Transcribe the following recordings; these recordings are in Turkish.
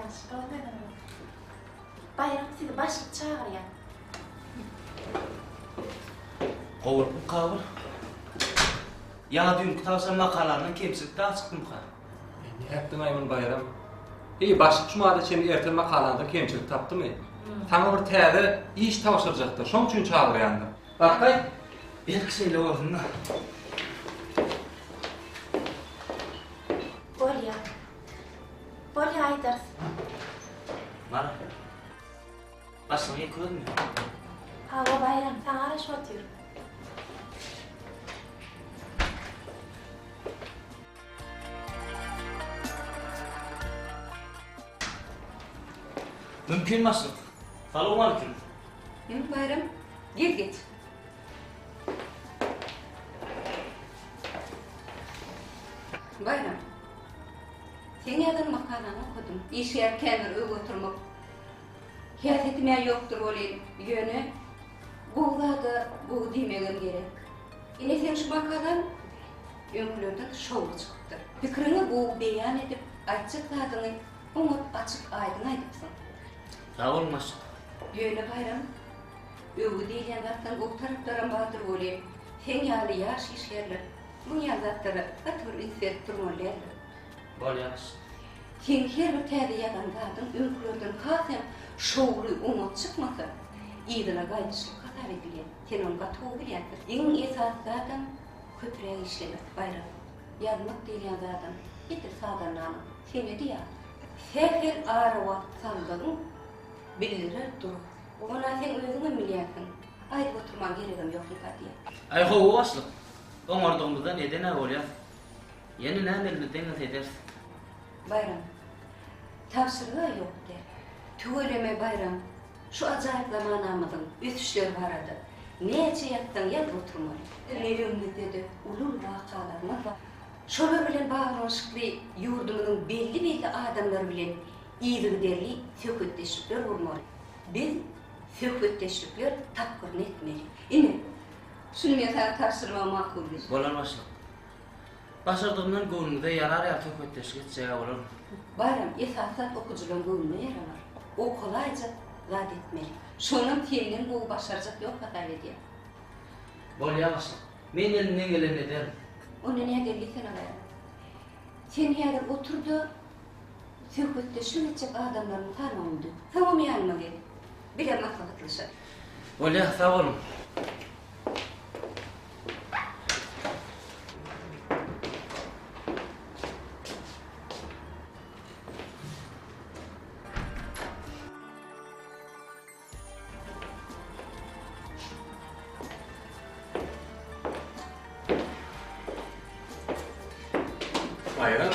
yanlışlıkla olmadan. Bayram sizi başlık çağırıyor. Kovur bu kavur. Ya dünkü tavsiye makalarının kemsikte açıktım ka. Ne yaptın ayman bayram? İyi başlık cumada seni ertel makalanda kemçilik tapdı mı? Sana bir täze iş tavşıracaktı. Şoň üçin çağırýandy. Bakay, bir şeyle olsun da. Bolya. Bolya Aydars. Mara. Başına yıkılır mı? Hava bayram sana araş atıyor. Mümkün masın. Salamu aleyküm. Benim bayram, gel git. Bayram, sen yazan makalanı okudum. İş yerken öv oturmak. Hiyasetime yoktur olayım yönü. Buğuladı, buğu demegen gerek. Yine sen şu makalan önkülörden şovu çıktı. Fikrini bu beyan edip açık zadını umut açık aydın aydıpsın. Sağ olmaz. Yöne bayram, öwü diýen zatdan o taraplara batyr bolayım. Sen ýaly ýaş işlerler. Bu ýazatlara batır isset durmalar. Bol yaş. Sen her bir täze ýagan zatyn öňkülörden hasem şowry umut çykmasa, ýygyna gaýdyşlyk hatar edilýär. Sen onga towy bilýärsiň. Iň esas zatyn köprek işlemek bayram. Ýazmak diýen zatyn ýetir sadanlany. Sen diýär. Seher ara wagt saldygyň bildirir dur. Ona sen özüňe bilýärsiň. Aýdyp oturman geregim ýok diýär. Ay hovu başlık. Oňardığımızda neden ne bolýar? Yeni nämelini deňiz edersiz. Bayram. Tavsirge ýok der. Töwereme bayram. Şu ajaýyp zamanamyzyň üsüşleri barady. Neçe ýatdan ýat oturmaly. Lerimizde de ulul wakalarymyz bar. Şolar bilen baglanşykly ýurdumyzyň belli adamlar bilen ýygyderli söhbetdeşikler bolmaly. Biz söhbetdeşikler tapkyrny etmeli. Ine şunu ýa tarşyrma makul. Bolan başlık. Başardığımdan göwnüňde yarar ýa töhbetdeşik etjegi bolar. Bayram esasat okujulan göwnüne yaralar. O kolayca zat etmeli. Şonun tiýenden bu başarjak ýok hatar edýär. Bol yaş. Men elimden geleni ederim. Onu ne geldi sen araya? Sen ýa-da oturdu, söhbetdeşik etjek adamlaryň tanamdy. Tamam ýanyma gel. Bir maslahatlaşar. Bol yaş, sağ olun. Bayram,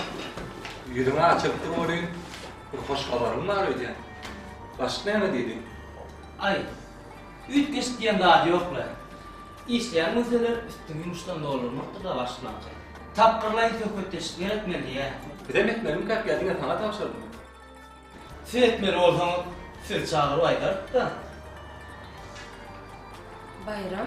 ýüzüňe açypdy bolyň. Bir hoş habarym bar idi. Başka näme diýdi? Ay, ütgeç diýen daha ýoklar. İşleyen meseleler üstün yumuştan doldurmakta da başlanacak. Tapkırlayın söhbetleşik etmeli ya. Bizim etmelim kap geldiğine sana tavşırdım. Siz etmeli olsanız siz çağırı aydar da. Bayram,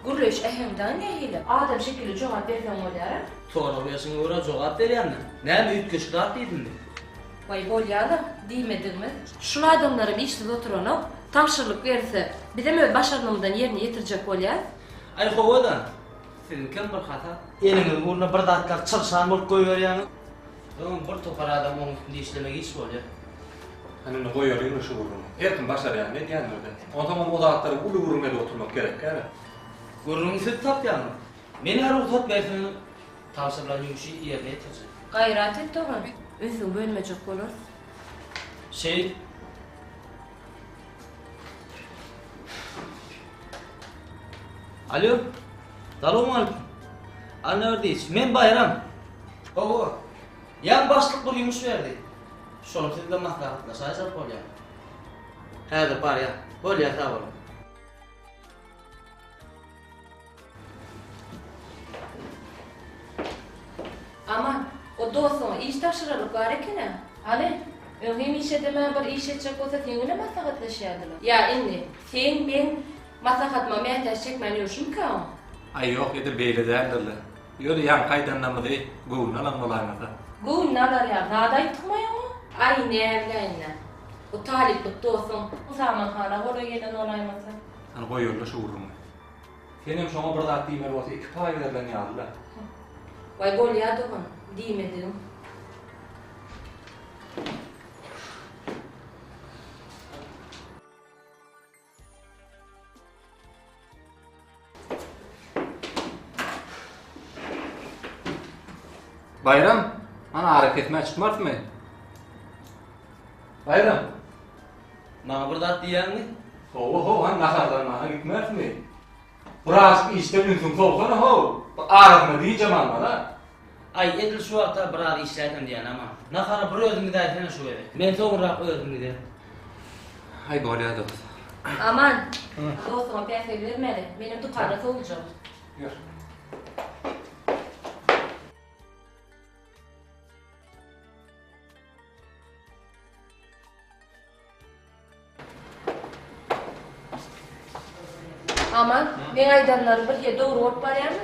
gurreş ehemden nehile. Adam şekilli cevap versen olar. Sonra bu yaşın uğra cevap veriyenler. Näme ütgeç dağıt deydin mi? Vay bolyalı, diýmedingmi? Şunu adamlarım işsiz oturanyp, tamşyrlyk berse, bizim öz başarmamyzdan ýerine ýetirjek bolýar. Ay hovadan. Senin kim bir hata? Eliniz uğruna bir dakika çırşan bolup koyuverýän. Oğlum bir topar adam onun üstünde işlemek iş bolýar. Hani ne koyuyorsun şu vurunu. Erkin başarıyan ne diyen öyle. O zaman o dağıtları ulu vurmaya oturmak gerek yani. Gurrunu siz tap yani. Meni her uzat versin. Tavsırlan yumuşu yerine yetirecek. Gayrat et togan. Üzüň bölmejek bolar. Alo. Salamu aleyküm. Anneverdeyiz. Men Bayram. Oğu. Yan başlık bir yumuş verdi. Şonu sizle maslahatlaşacak bolýar. Häzir bar ya. Bolýar sağ olun. Aman, o dostuma iş taşıralık var ekene. Hani? Öňem iş edemän bir iş etjek bolsa seňle maslahatlaşýardylar. Ya indi, sen ben maslahatma mätäş çekmän ýurşumka. Ay yok edir beýle däldirler. Ýöle ýan kaýdanlamyzy göwünden almalarynda. Gûn nadar ya, nada aýtmaýarmy? Ay nevlerine. Bu taliplik dostum. Bu zaman hala oraya gelen olaymasa. Hani koyuyorlar şu uğrumu. Senem şoňa bir zat diýmer bolsa 2 pay berlen ýalylar. Vay bol ya dokun. Diýmedim. Bayram, ana hareketime çıkmazmy? Bayram. Bana bir zat diýäňmi? Ho, han nahardan mana gitmezmi? Biraz işte ünsün soğukana ho. Ağrıma diyeceğim ama da. Ay edil şu wagtda bir az işlädim diýen ama. Nahara bir özüňi daýsana şu gerek. Men soňra özüňi de. Hay bolýa dost. Aman. Dostuma peyfe vermeli. Benim tukarda olacak. Ýör. Aman, ben aydanları bir ýerde doğru olup barýarmy?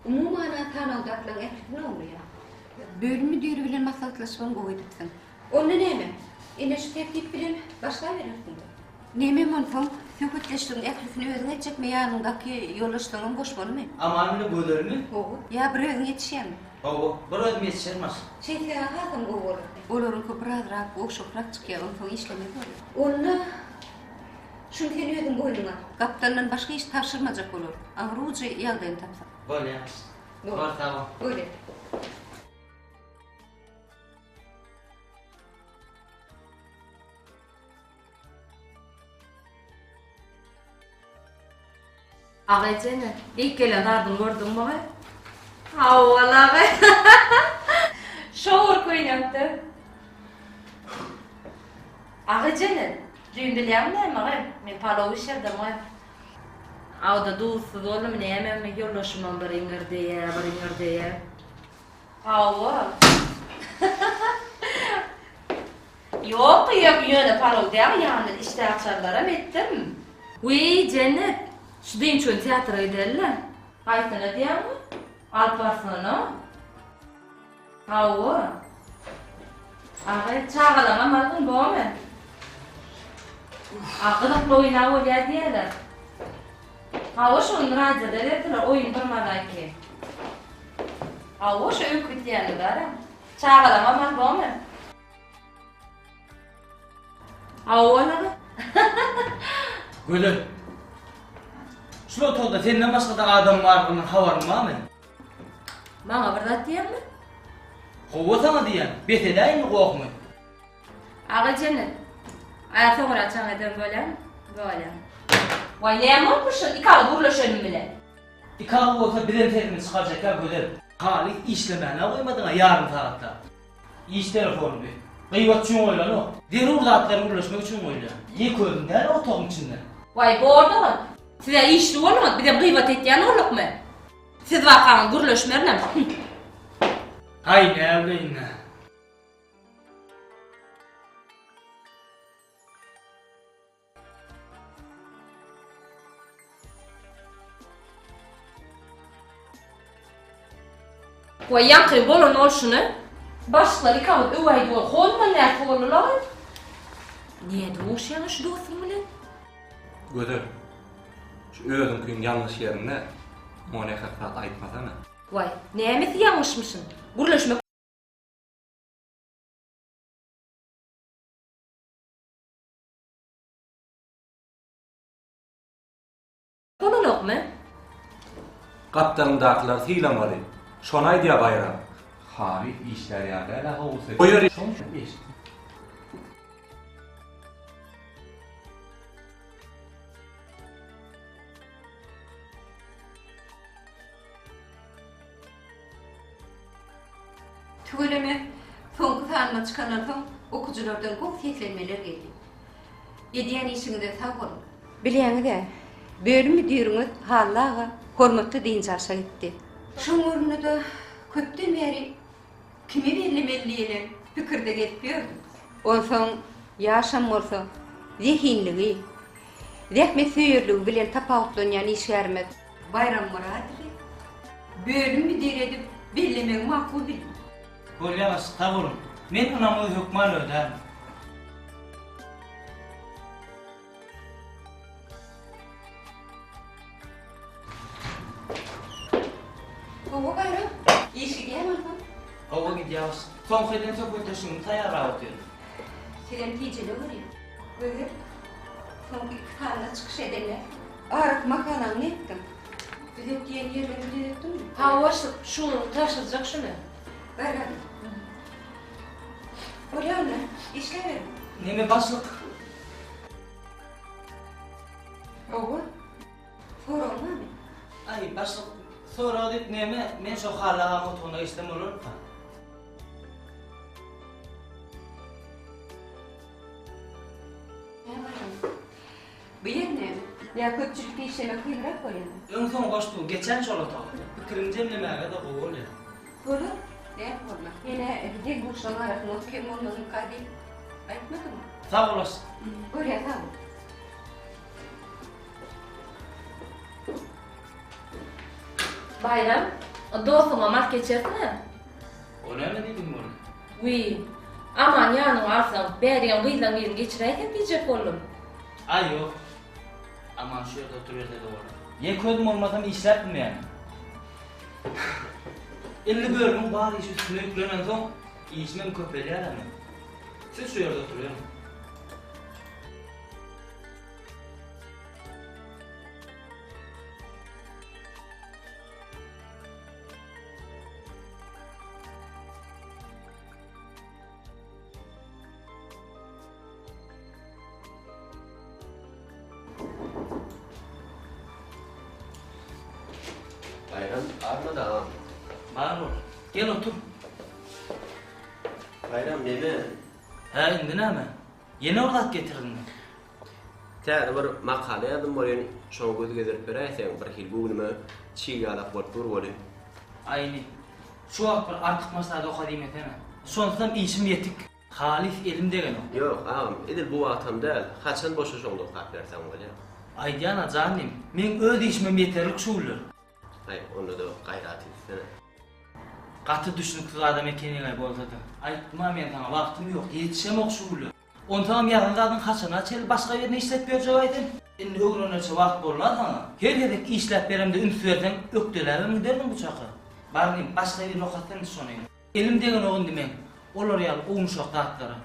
Umuman tanawdatlaryň ähli bolýar. Bölümi diýeri bilen maslahatlaşmaň goýdypsyň. Onda näme? Ine şu tertip bilen başla berersiň. Näme monsoň, söhbetleşdiň ählisini özüň etjekmi ýanyndaky ýoldaşlaryň boş bolmy? Aman mene gödermi? Oğul, ya bir özüň etişýärmi? Owo, bir özüm yetişermez. Şeyse hazım oğul. Olaryň köpürak, oşokrak çykýar, soň işleme bolýar. Onda şunu sen özüň boýluňa, kaptandan başga iş taşyrmajak bolar. Agruji ýagdaýyny tapsa. Bolýar. Bar tamam. Öyle. Ağaycene, ilk gelen ardın gördün mü? Havvala be. Şoğur koyun yaptı. Ağaycene, düğündülüyem ne mi? Ben palav işerdim mi? Ağda dulsuz oğlum ne yemem mi? Yollaşımam bir ingir diye. Hava. Yok yöne palav diye yani işte açarlara ettim. Uy cennet. Şu deyin çön tiyatra giderler. Kaysana diye mi? Alparsana. Hava. Ağay çağalama madın bu mu? Ağırlıkla oynağı oluyor diyeler. Hava şunun radyoda dediler oyun durmadan ki. Hava şu öykü diyeler var. Çağalama madın bu mu? Hava olanı. Gülüm. Şunu otolda senden başka da adam var bunun havarın var mı? Bana bir zat diyen mi? Hova sana diyen. Betedeyin mi korkmu? Ağa cennet. Aya sonra açan eden böyle. Böyle. Vay neyem olmuşsun? İkalı burlaşanım bile. İkalı olsa bilen terini çıkaracak ya gülüm. Hali işlemene koymadın yarın saatte. İş telefonu bir. Kıyvatçın oylan o. Deri urlatları uğraşmak için oylan. Ye köydünden otağın içinden. Vay bu orada mı? Size işli olmadı, bir de gıybat ettiyen olduk mu? Siz vakanın gürleşmerine mi? Hay ne evleyin ne? Vay yankı bolun ol şunu. Başlıkları yıkamut övaydı ol, kolman nerede olurlar? Niye de hoş yanlış dostum bile? Göder. Şu özünkün yanlış yerinde ona hakkat aytmasana. Vay, neyemesi yanlışmışsın? Gürleşmek olunok mu? Kaptanındakiler hilamalı. Şonay diye bayram. Hari işler ya da la olsa. Koyar şon iş. Tügüleme, soňky tanma çıkanan soň okujulardan çok seslenmeler geldi. Ediyen işiňizde sag bolun. Bilýäňiz-de, bölümi diýiriňiz hallaga hormatly diýin çarşa gitdi. Şoň ornuda köpden beri kimi bellemeliýelen pikirde getýärdi. Onsoň ýaşam bolsa, zehinligi, zähmet söýürligi bilen tapawutlanýan işgärmek Bayram Murat bölüm bir diredip bellemek makul bil. Bolyamaz, tavurum. Men onamı hükman öderim. Hava bayram. İşi gelmez mi? Ova gidiyoruz. Son kıyden çok öteşini tayar avutuyorum. Senin ticeli oluyor. Böyle son iki tane çıkış edenler. Arık makalan ne ettim? Düdük diyen yerleri düdüktün mü? Ha varsın şu taşılacak şunu. Ver hadi. Oraya ne? İşle verin. Neme başlık? Hava. Forum mu? Ay başlık. Sonra deyip neme, men şu halağa mutluğuna istem olur mu? Ne var? Bu yer ne? Ya köpçülükte işleme kıyırak oluyor. Ön son koştu, geçen çolata. Fikrimce emlemeye de kovul ya. Forum? Ne forma? Yine bir de kuşların arasında kim olmasın kadir. Ayıtmadın mı? Sağ olasın. Oraya tamam. Bayram, o dostuma mark geçersene. O ne mi dedim bunu? Uy, aman yanı alsam, beriyen kıyıdan birini geçireyken diyecek oğlum. Ay yok. Aman şu yerde oturuyor dedi orada. Ye közüm olmasam işler mi yani? 50 bölümün bari iş üstüne yüklenen son işimim köpeli yani. Siz şu yerde oturuyorsun. Bayram arma da. Bana ol. Gel otur. Bayram neme? He indi ne mi? Yeni ordak getirdin mi? Täze bir makale yazdım bolýan, şoňa göz gezdirip beräýsen, bir hil bu nime çiýgalak bolup bolýan. Ayni. Şu wagt bir artık masada okadym etene. Şonsam işim yetik. Halis elim degen o. Ýok, ağam, edil bu atam däl, haçan boşa şoňda okap bersen bolýar. Aýdýana janym, men öz işimim yeterlik şuwlar. Ay, onu da gaýrat etsene. Katı düşünüksüz adam ekenine bolsa da. Aýtma men sana wagtym ýok, ýetişemok şuwlar. Ontam ýagyndadyň haçana çel başga ýerine işlep berjek aýdym. Endi öwrenece wagt bollar sana. Her ýerde işlep beremde üns bersen ökdelerimi derdim bu çaky. Barnym başga ýerine okatdan şonu. Elim degen ogun dimen. Olar ýaly oňuşak zatlara.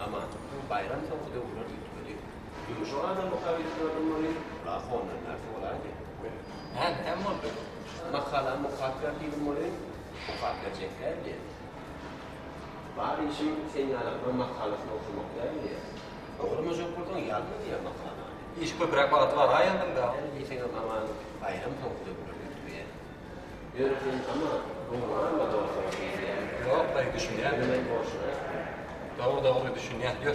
Ama bayram soňky ular ýetmeli. Ýumşak adam okap bolýar, rahonlar narsa bolardy. Hem oldu. Makala mukatlar diýdim bolýar, mukatlar çeklerdi. Bari işim sen ýaly makalasyny okumak däl. Okurmajak bolsaň ýalmy diýär makala. İş köprek bagatı var ayandın da. Sen aman bayram soňky ular ýetmeli. Ýöretin ama bu var mı dostlar? Yok ben düşünýän. Demek boşuna. Doğru düşünýän. Gör.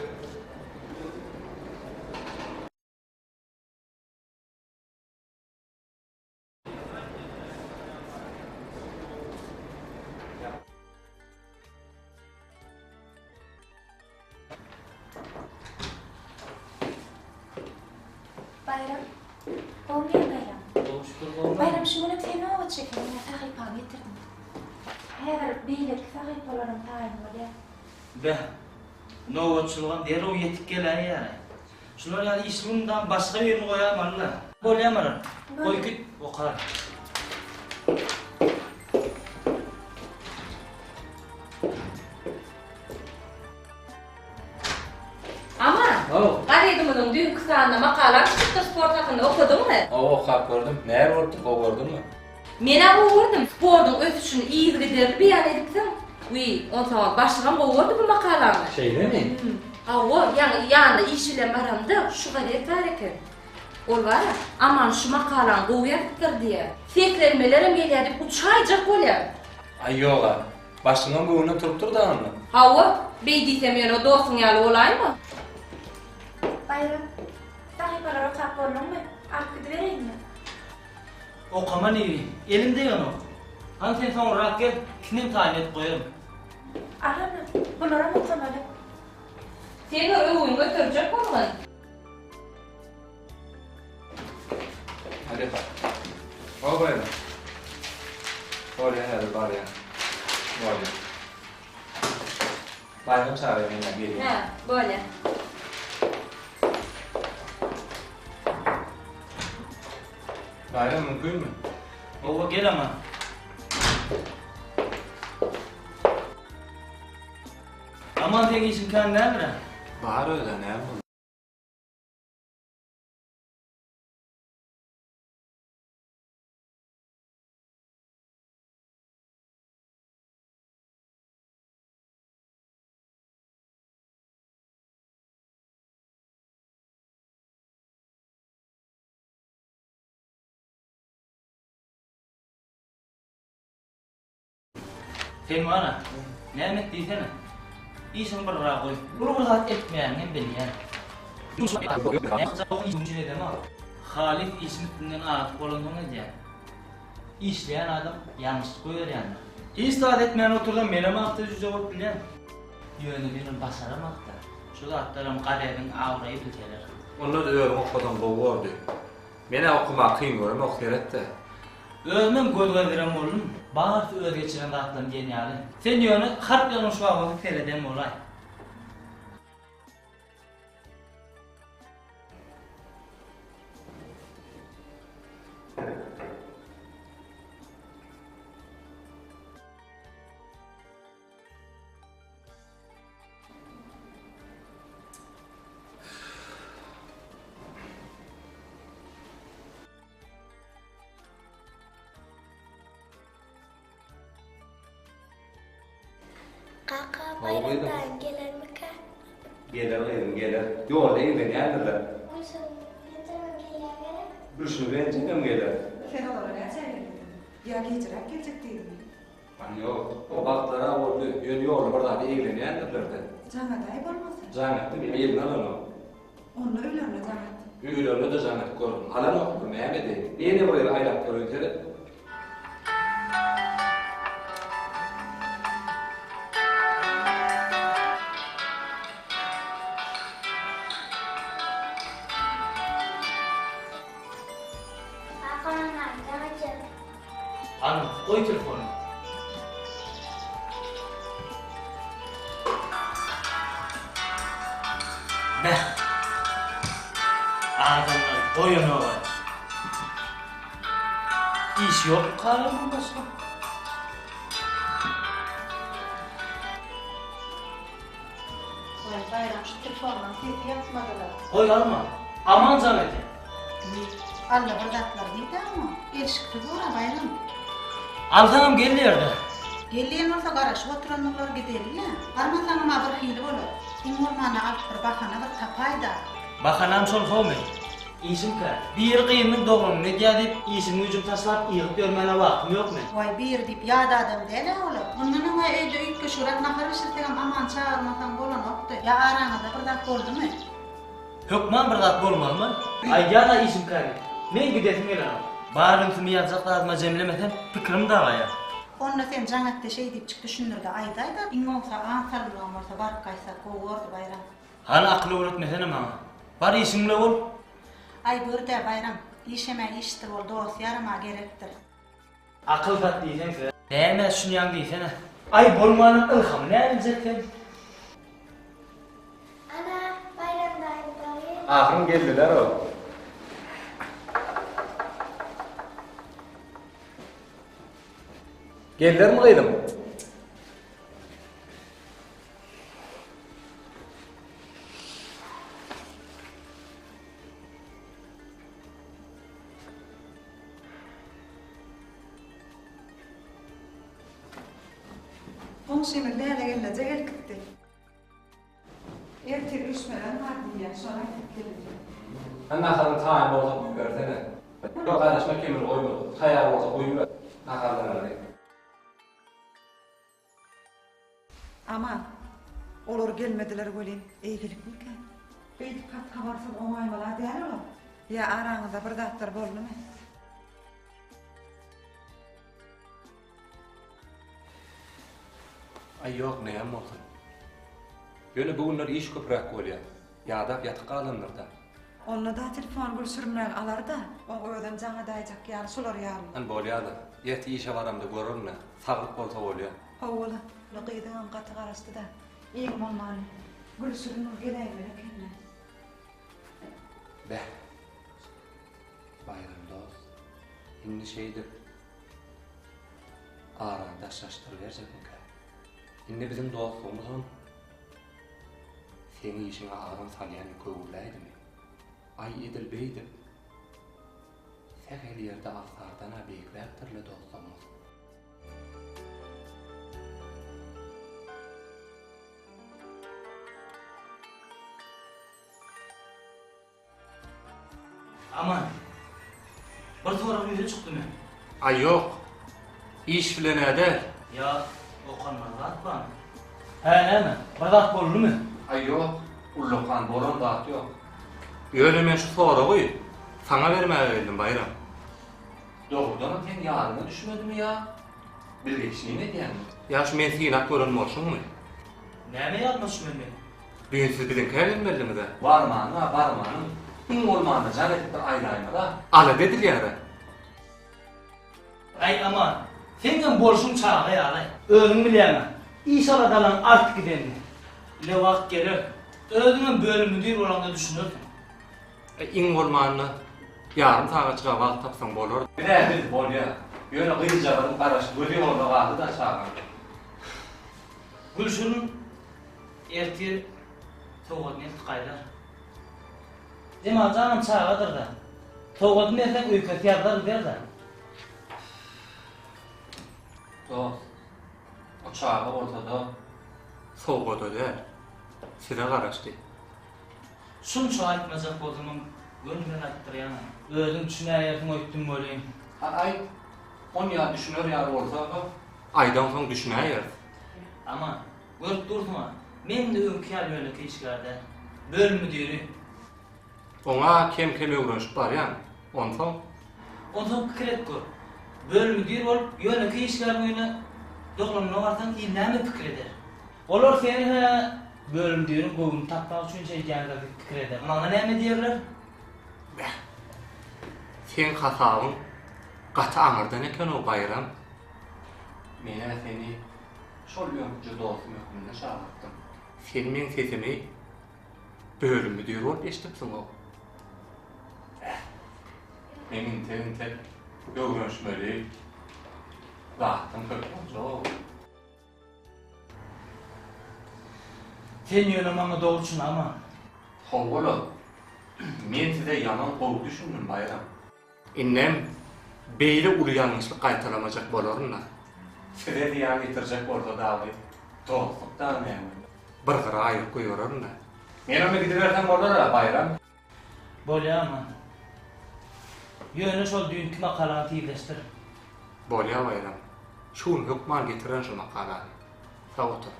Bayram. Olmuyor bayram. Çok şükür bolmaly. Bayram şunu fena ova çekelim. Sahipa getirdim. Her beylik sahipalarım tayin olya. Be. Nowatçylygam derou ýetip gelen ýa. Şular ýaly işimden başga ýerine goýamarlar. Bolýamar. Goý git okar. Ama, Oh. gaýdymyň düýk sanynda makalar çıkdy sport hakynda okudyňmy? O okap gördüm. Näme oldu? O gördün mü? Mena gowurdum. Sportun ösüşini iyi giderip beýan edipdim. Uy, onta başlygam gowurdy bu makalany. Şeyde mi? Awo, ýani iş bilen baramda şu gadar tareken. Ol var, aman şu makalan gowyapdyr diýe. Seklenmelerim gelýär, uçaýjak bolýar. Ay yoga. Başyňam göwünden turup dağınmy? Hawa, beýdiýsem ýöne dostuň ýaly bolaýmy? Bayram, sahipalara kap bolunmy? Arkady bereyinmi? Okaman iri, elimde yana. Han sen sonra rak gel, kinem tayin et koyarım. Arana, bunlara mı okamalı? Seni öwüň götürjek bolmaly. Hadi. O bayram. Oraya hadi barya. Barya. Bayram çağırıyor beni geliyor. Ha, böyle. Bayram mümkün mü? Ova gel ama. Aman tek işin kan ne mi? Bahar öyle ne yapalım? Sen var ha, ne emek diysene. İşin bir rahat koy. Bunu rahat etmeyen hem beni yani. Ne kadar o işin içine deme al. Halit işin üstünden artık olanını diye. İşleyen adam yanlış koyar yani. İstat etmeyen oturdan meleme aktı cüce olup bilen. Yönü birinin basaramakta. Şu da atlarım kaderin avrayı bilteler. Onlar da öyle okudan boğurdu. Mene okumak kıyım görüm okuyeret de. Ölmem gözge verem oğlum. Bağırtı öz geçiren de aklım geniali. Sen yönü harp yanlış vağı fereden olay. Kaka Oldu. bayramdan gelir mi ka? Gelir. Yolda evden yerler. Uysun, yatırma gelir. Düşünü beğeneceğim gelir. Sen olara ne çevirdin? Ya geçerek gelecek değilim. Hani yok. O baklara oldu. Yolu burada bir evden yerlerdi. Cana dayı olmasın. Zannet değil mi? Evin alanı. Onunla öyle zannet. Ülörle de zannet korun. Alan okudum. Mehmet'i. Niye de buraya aylak görüntüleri? Hakan nereden acaba? Hanım koy telefonu. Ne? Adamlar boyunu var. İş yok karımın başka. Vay bayram şu telefonla sesi yapmadılar. Koy alma. Aman zahmeti. Allah bardaklar değil ama. Erişikti bu ara bayram. Altanım geliyordu. Geldiğin olsa karşı oturanlar giderler. Armasanın abır hili olur. Kim olmana alıp bir bakana bir tapayda. Bakanam sol kovme. İşim kar. Bir kıyımın doğum ne diye deyip işimi ucum taslap yığıp görmene vaktim yok mu? Vay bir deyip yağda adam değil olur. Ondan ama evde ilk kışırak nakar işirteğim aman çağırmasan bolan oktu. Ya aranızda bir dakika oldu mu? Hükman bir kat olmalı mı? Ay ya da işim kar. Ne gidesim gelir ama. Bağırım kimi yazacak da azma cemlemesen fikrim de var ya. Onunla sen canatta şey deyip çık düşünür de aydayda. İn olsa ansarlığı olsa bark kaysa kovordu bayram. Hala akıllı öğretmesene bana. Var işimle ol. Ay burada bayram. İşeme iştir ol dost yarıma gerektir. Akıl tat diyeceksin. Değmez şunu yan diysene. Ay bolmanın ılhamı ne edeceksin? Ana bayramdan gelir. Ahırın geldiler o. Geldiler mi kıydım? Komşumun nerede gelince gel gitti. Ertir üşmeden hadi ya sonra gelecek. Ben nakarın tayin olsa versene. Yok kardeşime kemir koymadı. Hayal olsa koyuver. Nakardan arayayım. Ama olur gelmediler golin. Eýgilik miken? Beýdi kat habarsız oňaýmalar däl olar. Ya araňyzda bir zatlar boldumy? Ay yok näme bolsun. Ýöne bu günler iş köprak bolýar. Ýa-da ýatyk alınyrda. Onda da telefon gülsürmän alar da, o öýden jaňa daýjak ýaly şolar ýaly. An bolýar. Ýeti işe baramda görürne. Saglyk bolsa bolýar. Howla, lygydan gaty garaşdy da. Iň bolmany. Gülsürmän geleýmeli ekenne. Beh. Bayram dost. Indi şeydir. Aranda şaştır verecekmi ka? Indi bizim dostluğumuzun seni işine ağrın salyan köwürläýdi mi? Ay edilbeydi. Sehel yerde afsardana beýikräkdirle dostluğumuz. Aman. Bir sorak ýüze çykdymy? Ay yok. İş bilen eder. Ya okanmaga atman. He näme? Badak boldumy? Ay yok. Ulluqan bolan da yok. Ýöne men şu soragy sana bermäge geldim bayram. Doğrudan sen ýadyma düşmedimi ya? Bilgeçliği ne diýen? Ýaş men seni görünmoşumy? Näme ýatmaş meni? Bugün siz bilen kägelmediniz de. Barmanyň. Kim bolmanda janetde aýlaýma da. Ala dediler. Ay aman. Senden bolşum çağa ýaly. Özüň bilýärmi? İnşallah dalan art gidendi. Le wagt gelir. Özüňe bölümüdir bolanda düşünürsin. İň bolmanda yarım saat çyga wagt tapsaň bolar. Bileýär bolýar. Ýöne gyýjagyn garaş göli bolda wagty da çağa. Gülşürün ertir toğadını tıkaylar. Demal canım çağıdır da. Toğadını erten öyküt yarlar der da. Dost. O çağa ortada soğuk öder. Size garaşdy. Şunça aytmajak bolsam gönlüme aýtdyrýan. Özüň düşünäýärdiň öýtdüm bolýan. Ay, on ýa düşünür ýa bolsa, aýdan soň düşünäýär. Ama görüp durma. Men de öňkü ýöne işgärde. Bölüm müdiri. Oňa kem öwrenşip barýan. Onsoň Ondan pikir etgur. Bölüm müdiri bolup ýöne işgärde doglanyna barsan illäme pikir eder. Olar seni bölüm müdiri goýuny tapmak üçin şeýlerde pikir eder. Maňa näme diýerler? sen hasabyň gaty aňyrdan eken o bayram. Mene seni şol ýönkü dostum ýokmunda şahartdym. Sen men sesimi bölüm müdiri bolup eşitipsiň o. Menin tente öwrenşmeli. Wagtym köpjok. Sen ýöne maňa dogruçun ama. Howala. Men size yaman gowy düşündüm bayram. Innem beýle uly ýalňyşlyk gaýtaramajak bolarynlar. Size diýan getirjek bolsa dawy. Dostlukdan näme? Bir gyra aýyp goýarynlar. Men onu gidiberden bolar bayram. Bolýarmy? Ýöne şol düňkü makalaty tiýleşdir. Bolýar bayram. Şunu hukman getiren şu makalaty. Sag otur.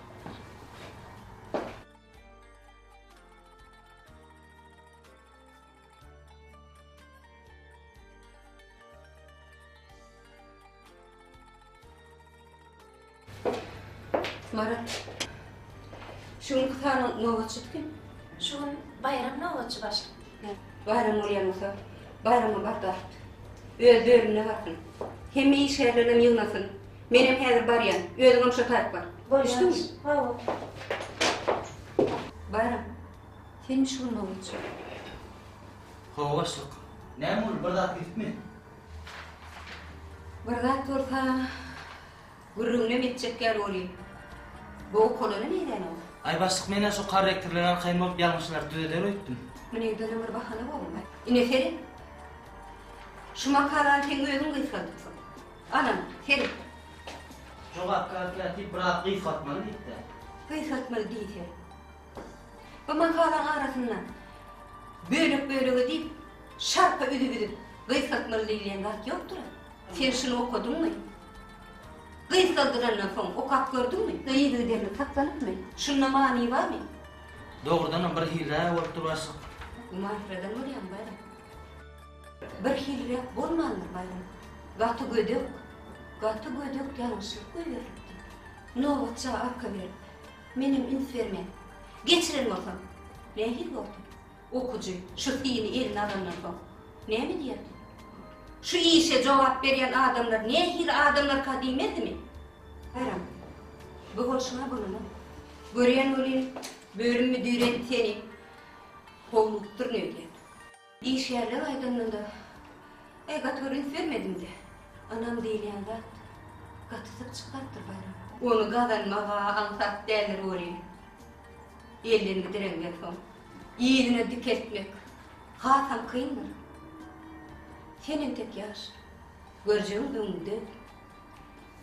Marat. Şunu kıtarın novatçık kim? Şuň bayram nowatçy başlyk. Bayram bolýansa, bayrama barda. Öz bölümine bakın. Hemme işlerlerim yığnasın. Menem häzir barýan, özüňem şu taýp bar. Bolýarmy? Hawa. Bayram. Sen şu novatçy. Howaşlyk. Näme ol bir zat gitmi? Bir zat bolsa, gurrungne metjek gel bolýar. Bu kolony näden o? Ay başlyk mene şu karakterlerden kaýyn bolup ýalňyşlar düzeder öýtdüm. Mene dönem bir bahana bolmay. Ine Ferit. Şu makalan sen özüň gysgadypsyň. Anam, Ferit. Jogap kalkýaty birat gysgatmaly diýdi. Gysgatmaly diýdi. Bu makalan arasyndan bölük edip şarpa üdüp gysgatmaly diýen zat ýokdur. Sen şunu okudunmy? Gıysaldırandan soň o kap gördünmü? Gıyığı derli saklanıp mı? Şunna mani var mı? Doğrudan bir hile bolup durasy. Mahradan bolýan bayram. Bir hilre bolmandyr bayram. Gaty gödök ýalňyşlyk goýberdi. Nowatça arka berip, menim infermen. Geçiren bolsam, nähil boldy? Okujy, şu tiýini eline adamdan soň. Näme diýerdi? Şu işe jogap berýän adamlar nähil adamlar kadimedimi? Bayram, bu bolşuna bolma. Görýän bolýar, bölüm müdiri seni kovluktur ne diye. İş yerler aydınlığında. Gatörün vermedim de. Anam deyilyan zat. Gatısıp çıkarttır bayram. Onu kazanmağa ansat derler oraya. Ellerini direngen son. Yiğidine diketmek. Hasam kıyındır. Senin tek yaş. Göreceğin döngüde.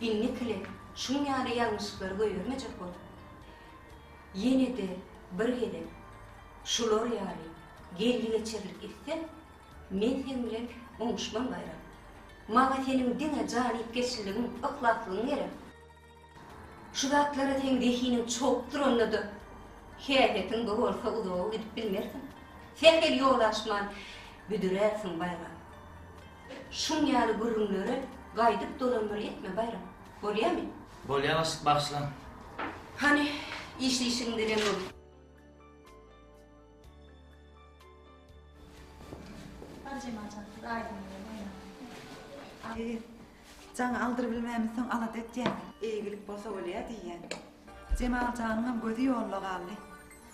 İnnikle şun yani yanlışlıkları görmeyecek ol. Yine de bir gelip şular yani geldi geçerlik etse men sen bilen oňuşman bayram. Maňa senin diňe janyp geçirligin, ıklaslygyň gerek. Şu zatlara sen dehinin çoktur onladı. Häzetin bu bolsa uzağa gidip bilmersin. Sen gel ýolaşman büdürersin bayram. Şun ýaly gürrüňlere gaýdyp dolanmaly etme bayram. Bolýarmy? Bolýan başlan. Hani işlişiň dilen bol. Can aldır bilmämisiň alat etýän. Eýgilik bolsa bolýar diýen. Cemal janyňam gözi ýolla galdy.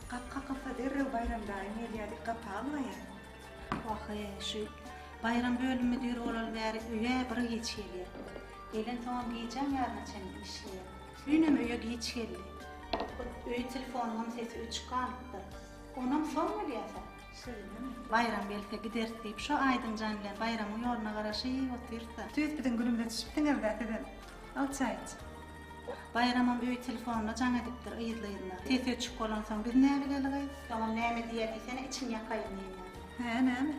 Kapsa derrew bayram daýym elýärdik kapalmaýar. Wahy şu bayram bölümi diýer olal bäri öýe bir geçýär. Gelen tamam giýeceğim ýarna çen işler. Şünem öýe geçýärli. Öý telefonum sesi çıkartdy. Onam son bolýar. Bayram belki gider deyip şu Aydıncan bilen bayramın yoluna garaşyp otursa. Tüýt bilen günümde çypdyň elbäde. Al çay iç. Bayramam öý telefonuna jaň edipdir ýyzlaýynlar. Tese çyk bolan soň biz näme gelýär? Tamam näme diýerdi seni için ýakaýyn diýen. He näme?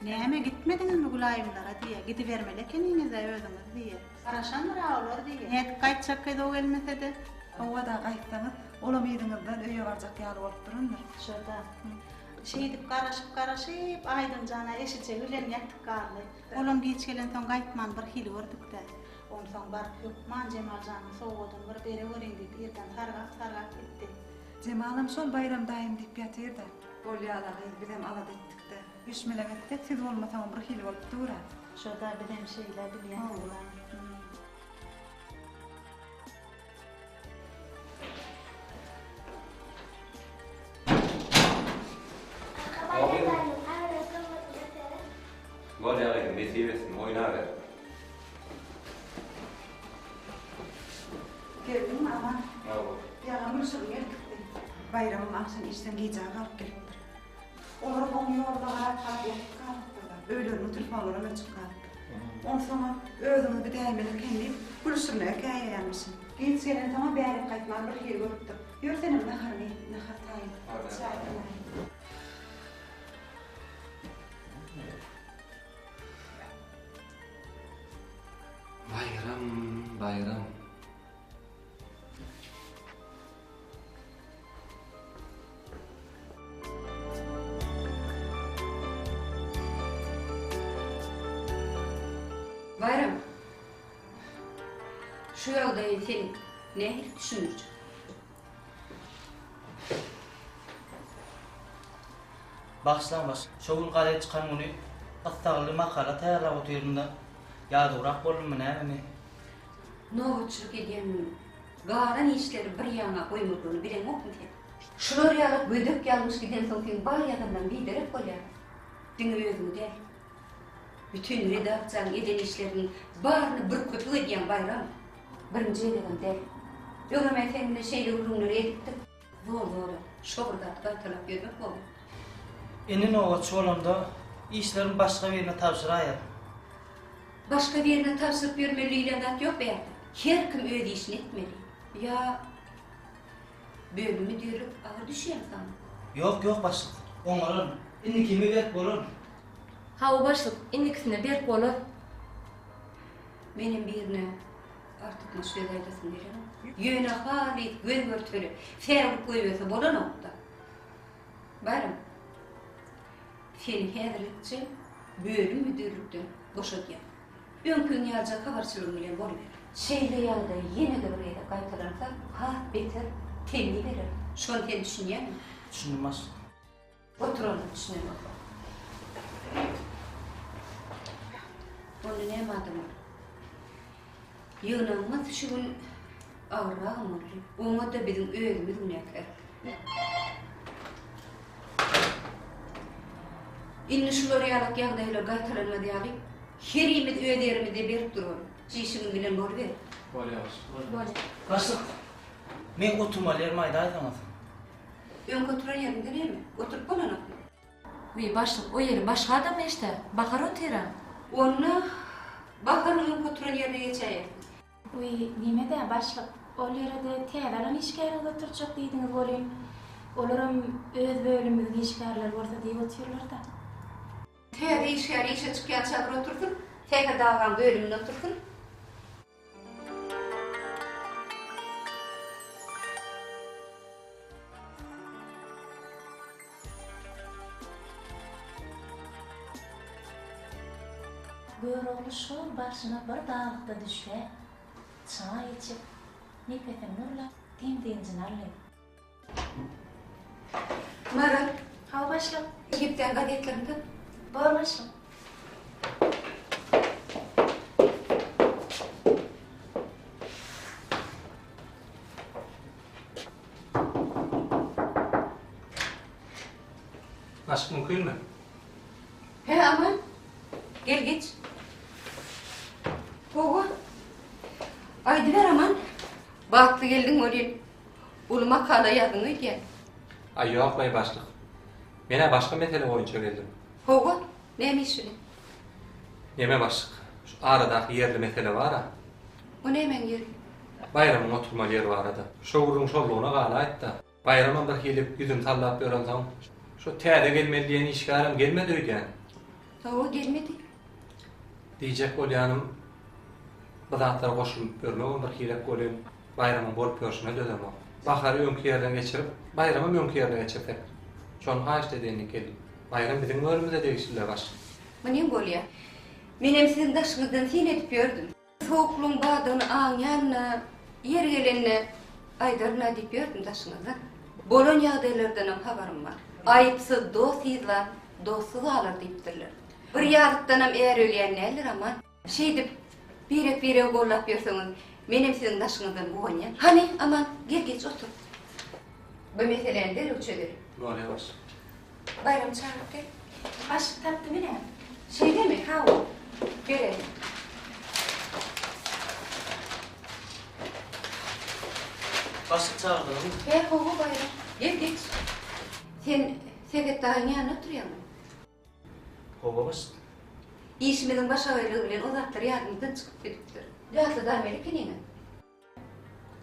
Näme gitmediňizmi Gulaýymlara diýe. Gidivermeli ekeniňize özüňiz diýe. Garaşanlar awlar diýe. Net gaýtjak edo gelmesede. Owa da gaýtsaňyz, olam ýygyňyzdan öýe barjak ýaly bolup durundur. Şurada. Şeýdip garaşyp Aydynjana eşitçe gülen ýatdyk garly. Olam geç gelen soň gaýtman bir hili gördükde. Ondan soň bar ýokman Cemaljanyn sowadan bir bere öreňdi birden targak etdi. Cemalam şol bayram daýym diýip ýatyrdy. Bolýalagy bizem alat etdikde. 3 milimetde siz bolmasaň bir hili bolup durar. Şurada bizem şeýler bilýän bolar. Bolýar, mesibesin, oýnaber. Geldim ama Bravo. ýagamyr şurýar. Bayramym akşam işden giýjäk alyp gelipdir. Olar boň ýolda garap ýatdylar. Öýlerini telefonlaryma çykaryp. Onsoň özüňiz bir dämeli kendip gülüşürne käýýärmişsin. Giýip gelen tamam bäri gaýtman bir ýer görüpdir. Ýörsenim nahar taýyn. Bayram. Bayram. Şu ýolda seni nähil düşünürjek? Başlan baş. Şogul gaýa çykan güni gysgaly makala taýýarlap oturýarymda ýadyrak bolmaly näme? Nowatçylyk edýän garan işleri bir ýaňa goýmadygyny bilen okun sen. Şular ýaly gödök ýalňyş giden soň sen bar ýadamdan biderek bolýar. Diňe özüňi däl. Bütün redaksiýaň eden işlerini baryny bir köpük edýän bayram. Birinji edýän däl. Ýöňe sende şeýle urunlar edipdir. Zor. Şoğurdat gaýtalap ýörmek bolup. Indi nowatçy bolanda işlerim başga birine tapşyraýar. Başka birine tapşyryp ýörmeliýilen zat ýok beýle. Her kim öz işini etmeli. Ya bölümi diýerek agyr düşýär sana. Yok başlyk. Oňaran indi kimi berip bolar? Ha o başlyk indikisine berip bolar. Menin birine artık söz aydasın derim. Yöne hali, göz örtülü, ferlik koyuyorsa bolan nokta. Bayram, seni hedirlikçi bölüm müdürlükten boşadıyan. Önkün yazca kabarçılığın bilen bol verir. Şeyle yağda yine de buraya da kaytalarsa hat beter temli verir. Şu an sen düşünüyor musun? Düşünülmez. Oturalım düşünelim. Onu ne madım var? Yığınamaz şu gün ağırrağım olur. Ona da bizim özümüz nekler. İnni şuları yalak yağdayla kaytalanmadı yali. Herimiz öderimi de berip durur. Cişinin bilen bol ver. Böyle. Başlık. Men oturmalı yerim ayda aytamadım. Ön oturan yerinde değil mi? Oturup bolanak. Vi başlık o yeri başka adam işte. Bakar o tera. Onunla bakarının oturan yerine geçeyim. Uy, nime de başlık. Ol yere teğdalan işgärle götürjek diýdiňiz bolayım. Olaram öz bölümimiz işgärler bolsa diýip oturýarlar da. Teyze işgärle işe çıkýan çadır otursun. Teyze dağılan bölümüne otursun. Göýrogly şol başyna bir dağlykda düşse, çay içip, nefesim nurlap, temdenjini alyp. Mara, Haw başlyk, Egipten gadetlerinde bor başlyk. Aşk mümkün mü? he aman, gel geç. Baba, aydı ver aman. Baktı geldin oraya. Uluma kala yazın öyle. Ay yok bey başlık. Mene başka mesele boyunca geldim. Baba, neymiş öyle? Yeme başlık. Şu aradaki yerli mesele var ha. O ne hemen yeri? Bayramın oturmalı yeri var arada. Şoğurun şolluğuna gala ait da. Bayramın bir gelip yüzüm tallap yorulsam. Şu teade gelmeli diyen işgarim gelmedi öyle yani. Baba gelmedi. Diyecek olyanım. Bu zatlara koşulup görmek bir hirek olayım. Bayramın bol pörşüne dödem o. Bakarı önkü yerden geçirip, bayramı önkü yerden geçirtek. Şonu haç dediğini geldim. Bayram bizim önümüze değişirler baş. Bu ne gol ya? Benim sizin daşınızdan sen edip gördüm. Soğukluğun bağdığını ağın yanına, yer gelenine aydarına edip gördüm daşınızdan. Bolon yağdaylardan haberim var. Ayıpsız dostsuzlar, dostsuz alır deyiptirler. Bir yağdıktan eğer öleyen neler ama şey deyip birek gollap görseňiz, benim sizin daşınızdan bu oynayın. Hani aman gel geç otur. Bu meseleni de ölçedir. Böyle baş. Bayram çağırıp gel. Başlyk tapdy mene. Şeyde mi? Ha o. Görelim. Başlık çağırdı. Gel hoğu bayram. Gel geç. Sen sekreterin yanına oturuyorsun. Hova başlık. İşimizin başarılı bilen o zatlar yardımdan çıkıp gidiptir. Yatlı darmeli kinine.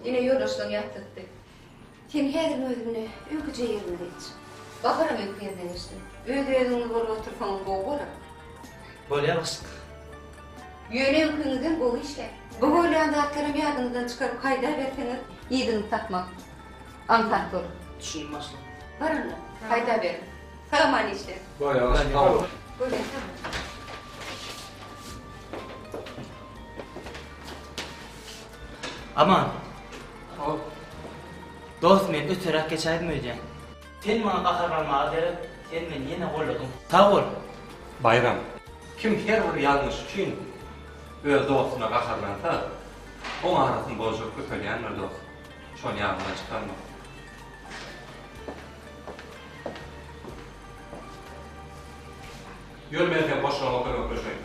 Yine yoldaştan yattırdı. Sen her özümüne ülküce yerine geç. Bakarım ülkü yerden işte. Ödeyduğunu bol oturfanın boğu olur. Bolya başlık. Yöne ülkünüzden boğu işler. Bu boğulayan zatlarım yardımdan çıkarıp kayda verseniz yiğidini takmak. Antak olur. Düşünülmez. Varın da kayda verin. Sağman işte. Böyle baş. Tamam. Böyle tamam. Aman. Ol. Dost men öterak geçaydım öyle. Sen bana bakarlanmağa derek, sen beni yine kolladın. Sağ ol. Bayram. Kim her bir yanlış için öz dostuna bakarlansa, o arasını bozup kötüleyen bir dost. Şonu yanına çıkarma. Yürümerken boşuna oturup köşeyin.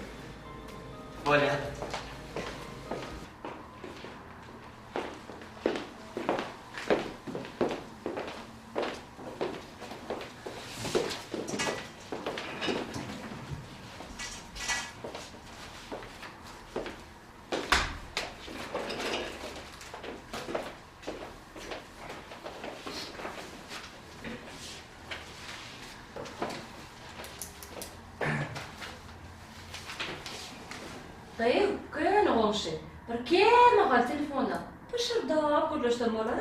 Bolya. Dayı, köýüne bolşy. Bir kelme gal telefona. Pışırda gülüşdürme olar.